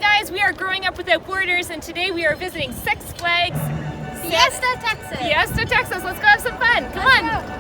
Hi guys, we are Growing Up Without Borders, and today we are visiting Six Flags Fiesta Texas. Fiesta Texas. Let's go have some fun. Come on.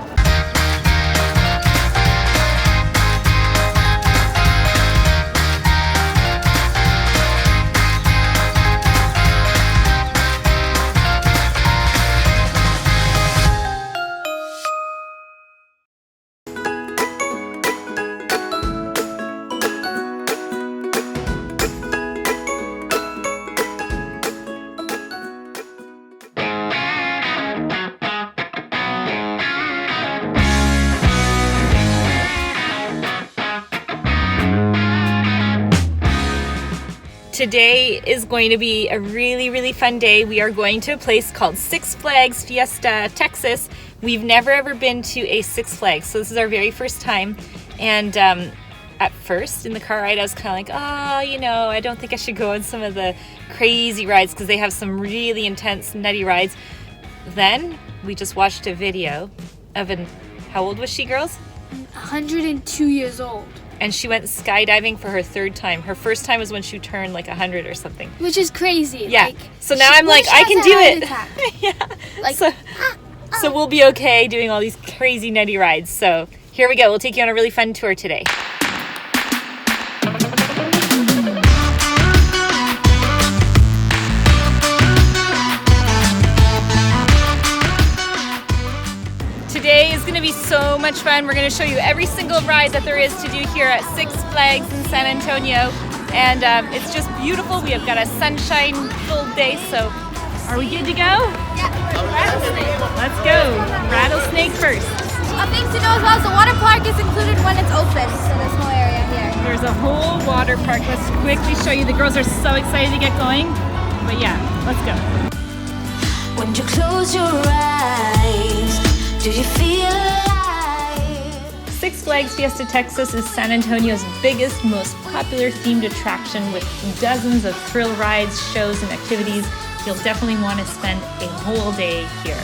Today is going to be a really fun day. We are going to a place called Six Flags Fiesta Texas. We've never ever been to a Six Flags, so this is our very first time. And at first in the car ride I was kind of like, I don't think I should go on some of the crazy rides because they have some really intense nutty rides. Then we just watched a video of how old was she, girls? 102 years old. And she went skydiving for her third time. Her first time was when she turned like 100 or something. Which is crazy. Yeah. So now I'm like, I can do it. Yeah. So we'll be okay doing all these crazy nutty rides. So here we go. We'll take you on a really fun tour today. Today is going to be so much fun. We're going to show you every single ride that there is to do here at Six Flags in San Antonio. And it's just beautiful. We have got a sunshine-filled day, so are we good to go? Yeah. Rattlesnake. Let's go. Rattlesnake first. A thing to know as well is the water park is included when it's open, so this whole area here. There's a whole water park. Let's quickly show you. The girls are so excited to get going. But yeah, let's go. When you close your eyes, do you feel alive? Six Flags Fiesta Texas is San Antonio's biggest, most popular themed attraction with dozens of thrill rides, shows, and activities. You'll definitely want to spend a whole day here.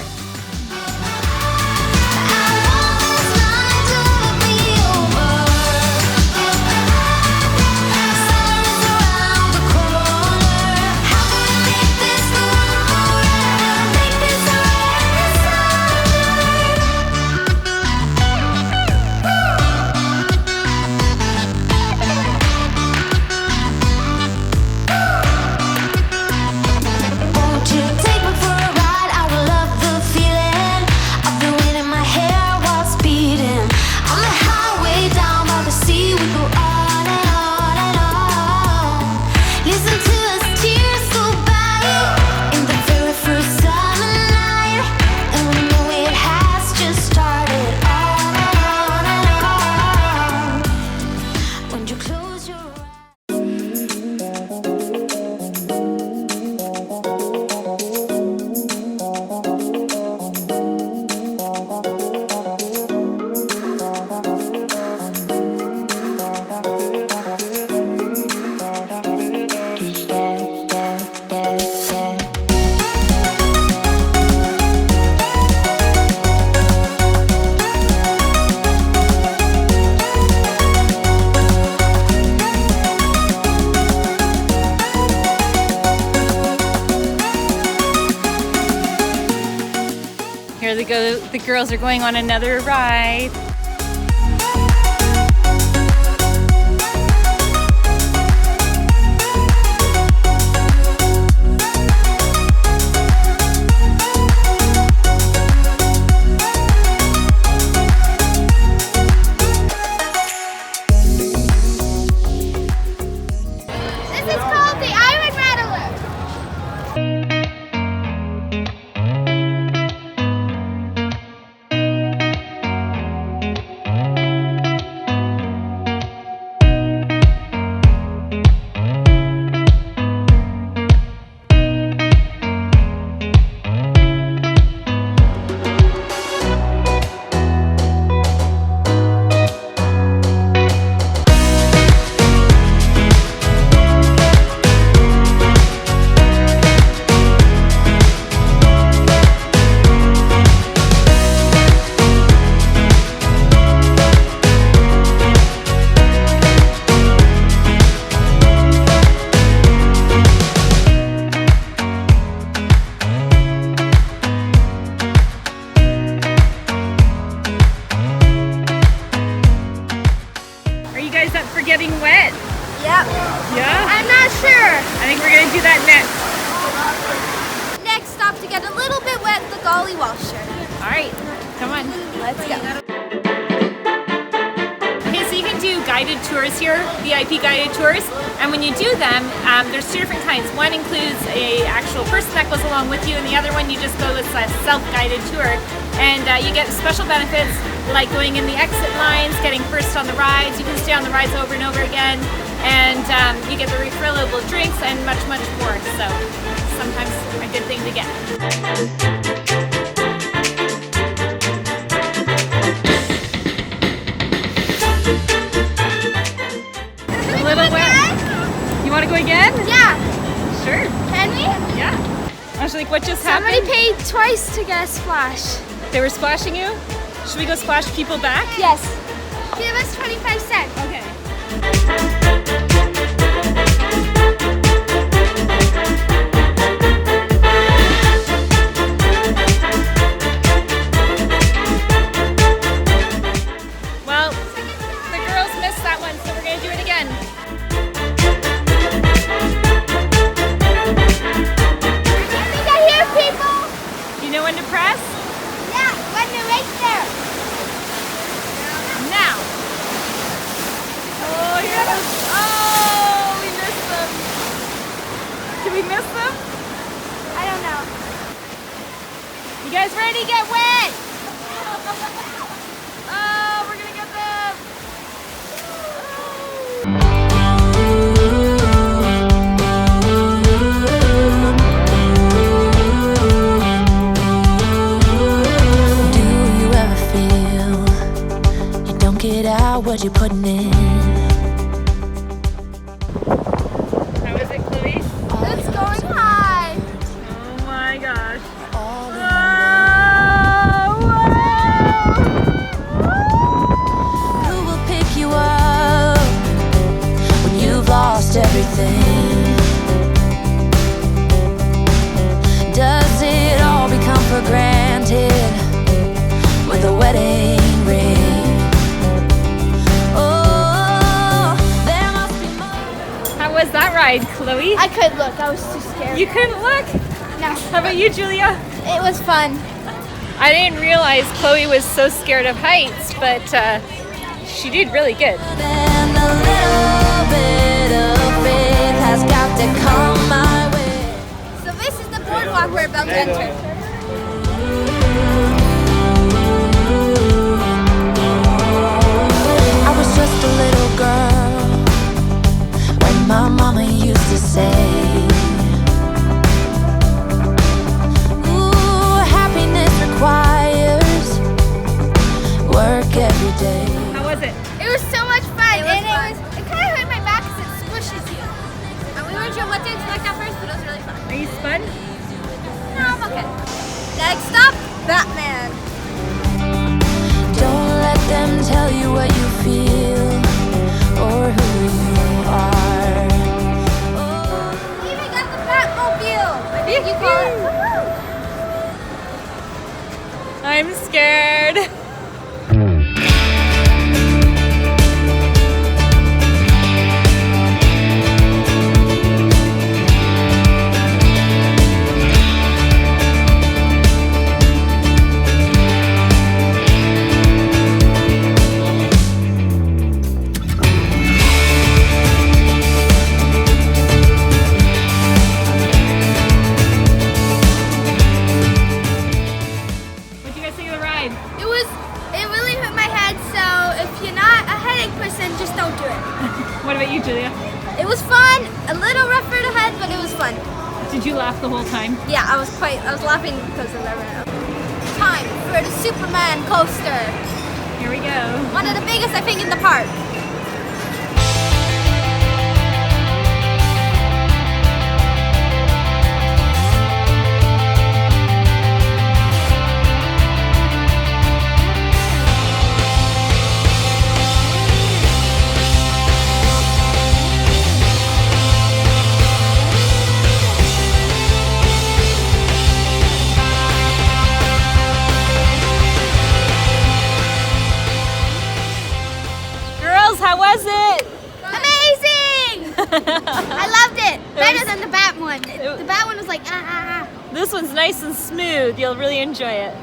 Here they go. The girls are going on another ride. This is called the Iron Rattler. I think we're gonna do that next. Next stop to get a little bit wet, the Gully Washer. All right, come on. Let's go. Okay, so you can do guided tours here, VIP guided tours, and when you do them, there's two different kinds. One includes a actual person that goes along with you, and the other one you just go with a self-guided tour, and you get special benefits like going in the exit lines, getting first on the rides. You can stay on the rides over and over again, and you get the refillable drinks and much, much more. So sometimes a good thing to get. A little wet. You want to go again? Yeah. Sure. Can we? Yeah. Angelique, what just Somebody happened? paid twice to get a splash. They were splashing you? Should we go splash people back? Yes. Give us 25 cents. Okay. Well, the girls missed that one, so we're going to do it again. I think I hear people. You know when to press? Yeah, when they're right there. Now. Oh, yes. Oh, we missed them. Did we miss them? I don't know. You guys ready to get wet? Oh, we're going to get them. Do you ever feel you don't get out what you're putting in? How is it, Chloe? It's going high. Oh my gosh. All in Who will pick you up when you've lost everything? Does it all become for granted with a wedding ring? Oh, there must be more. How was that ride, Chloe? I couldn't look. I was too scared. You couldn't look? No. How about you, Julia? It was fun. I didn't realize Chloe was so scared of heights, but she did really good. Then a little bit of faith has got to come my way. So this is the boardwalk we're about to enter. I was just a little girl when my mama used to say, ooh, happiness requires work every day. How was it? It was so much fun. It kind of hurt my back because it squishes you. And we weren't sure what to expect at first, but it was really fun. Are you spun? No, I'm okay. Next stop, Batman. Don't let them tell you what you feel or who you are. Oh. We even got the Batmobile. I think you call it. I'm scared. What'd you guys think of the ride? It really hurt my head, so if you're not a headache person, just don't do it. What about you, Julia? It was fun, a little rough for the head, but it was fun. Did you laugh the whole time? Yeah, I was laughing because of everything. Time for the Superman coaster. Here we go. One of the biggest, I think, in the park. Girls, it. Better than the bat one. The bat one was like, This one's nice and smooth. You'll really enjoy it.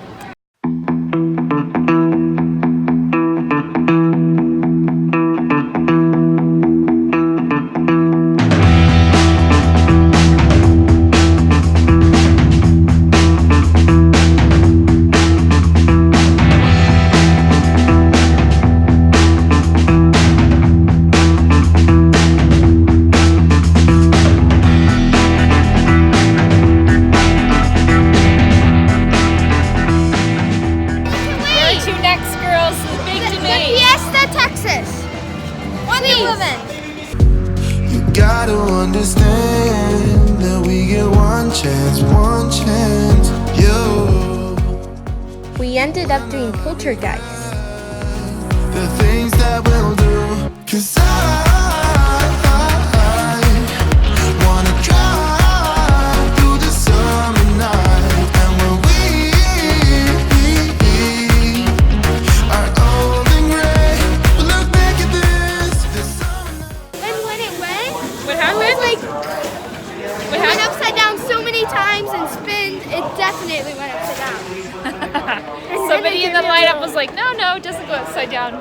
Fiesta Texas. Wonder Woman. You gotta understand that we get one chance, yo. We ended up doing Poltergeist. The things that we'll do, 'cause I wanna drive through the summer night. And when we are old and gray, we'll look back at this summer night. And when it went, What it happened? was like, it went upside down so many times and spinned, it definitely went upside down. Somebody in the lineup was like, no, it doesn't go upside down.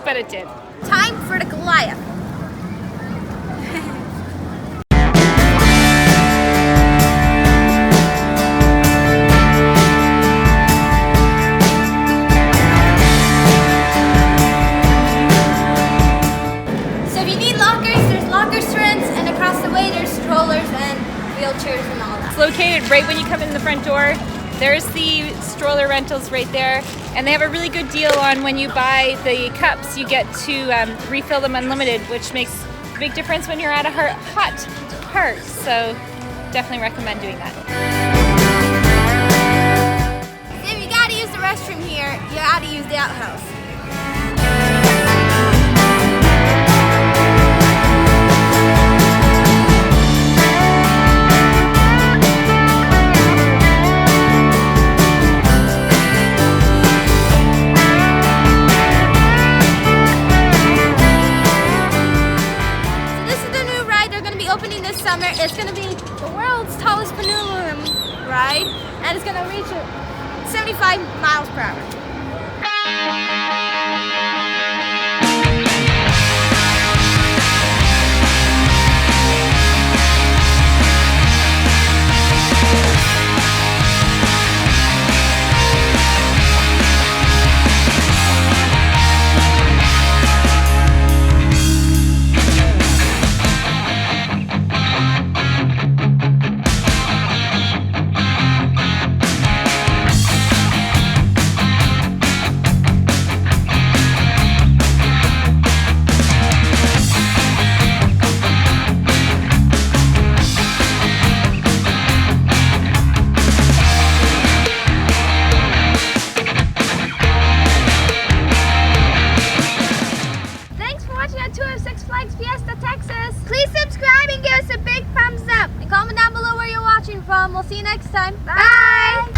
But it did. Time for the Goliath. So if you need lockers, there's locker strengths, and across the way there's strollers and wheelchairs and all that. It's located right when you come in the front door. There's the stroller rentals right there, and they have a really good deal on when you buy the cups, you get to refill them unlimited, which makes a big difference when you're at a hot park. So definitely recommend doing that. If you gotta use the restroom here, you gotta use the outhouse. Opening this summer. It's going to be the world's tallest pendulum ride, and it's going to reach 75 miles per hour. Flags Fiesta Texas. Please subscribe and give us a big thumbs up. And comment down below where you're watching from. We'll see you next time. Bye.